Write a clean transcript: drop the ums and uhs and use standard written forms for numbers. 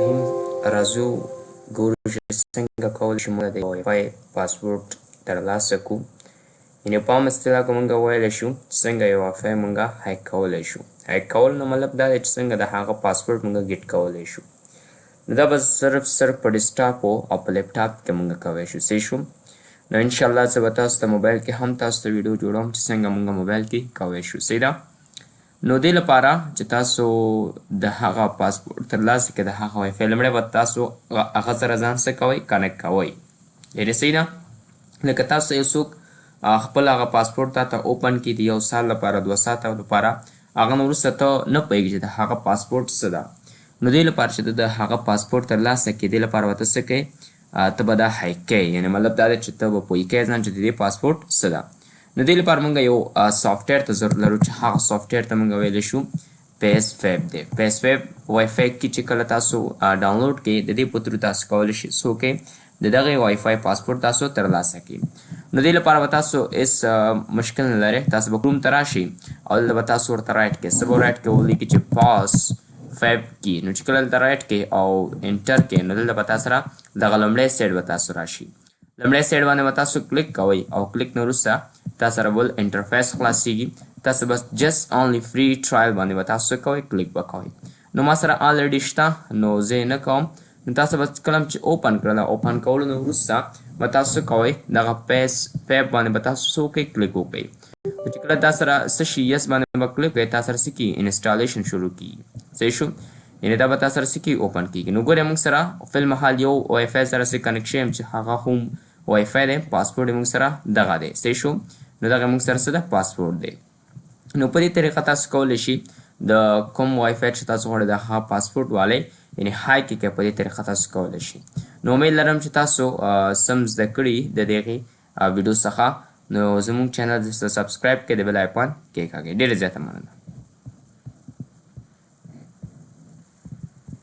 هم راځو ګورو چې څنګه کولی شو موږ د وای فای پاسورډ ترلاسه کړو. یعنې په عامه اصطلاح کې موږ ویلی شو څنګه یو وای فای موږ هیک کولی شو. هیک کول نو مطلب دا دی چې څنګه د هغه پاسورډ موږ ګیټ کولی شو. نو دا به صرف په ډیسکټاپ او په لیپټاپ کې موږ کولی شو. صحیح شو. نو انشاءالله زه به تاسو ته موبایل کې هم تاسو ته ویډیو جوړوم چې څنګه موږ موبایل کې کولی شو. صحیح ده. نو دې لپاره چې تاسو د هغه پاسپورټ ترلاسه کړئ د هغه وای فای لومړی به تاسو هغه سره ځان څه کوئ کنیکټ کوئ. یعنې صحیح ده. لکه تاسو یو څوک خپل هغه پاسپورټ تاته اوپن کړي د 1 سال لپاره 2 ساعته لپاره هغه نه وروسته ته نه پوهېږي چې د هغه پاسپورټ څه ده. نو دې لپاره چې د هغه پاسپورټ ترلاسه کړي دې لپاره به ته څه کوې ته به دا هیک کوې. یعنې مطلب دا دی چې ته به پوه کوې ځان چې د دې پاسپورټ څه ده. نو دې لپاره موږ یو سافټویر ته ضرورت لرو چې هغه سافټویر ته موږ ویلی شو PS Fab دی. PS Fab وای فای کې چې کله تاسو ډاونلوډ کړئ د دې په ترو تاسو کولی شئ څه وکړئ د دغې وای فای پاسپورټ تاسو ترلاسه کړئ. نو دې لپاره به تاسو هېڅ مشکل نه لرئ. تاسو به کروم ته راشئ او دلته به تاسو ورته رایټ کړئ. څه به رایټ کړئ ولیکئ چې PS Fab کی. نو چې کله دلته رایټ کړئ او انټر کړئ نو دلته به تاسو سره دغه لومړی سایډ به تاسو راشي. لومړی سایډ باندې به تاسو کلیک کوئ او کلیک نه وروسته تاسو سره بل انټرفیس خلاصیږي. تاسو بس جست اونلی فری ټرایل باندې به تاسو کوئ کلیک به کوئ. نو ما سره آلریډي شته نو زه یې نه کوم. نو تاسو به کله چې اوپن کړل اوپن کولو نه وروسته به تاسو کوئ دغه PS Fab باندې به تاسو څه وکړئ کلیک وکړئ. نو چې کله تاسو سره څه شي یس باندې به کلیک کوئ تاسو سره څه کېږي انسټالیشن شروع کېږي. صحیح شو. یعنې دا به تاسو سره څه کېږي اوپن کېږي. نو ګورئ موږ سره فلمحال یو وای فای سره څه کنیکټ شوی یم چې هغه هم وای فای دی پاسپورټ یې موږ سره دغه دی. صحیح شو. نو دغه موږ سره څه ده پاسپورټ دی. نو په دې طریقه تاسو کولی شئ د کوم وای فای چې تاسو غواړئ د هغه پاسپورټ والی یعنې هایک یې کړئ. په دې طریقه تاسو کولی شئ. نو امید لرم چې تاسو سم زده کړي د دغې ویډیو څخه. نو زموږ چینل سبسکرایب کړئ د بیل آیکن کېکاږئ. ډېره زیاته مننه.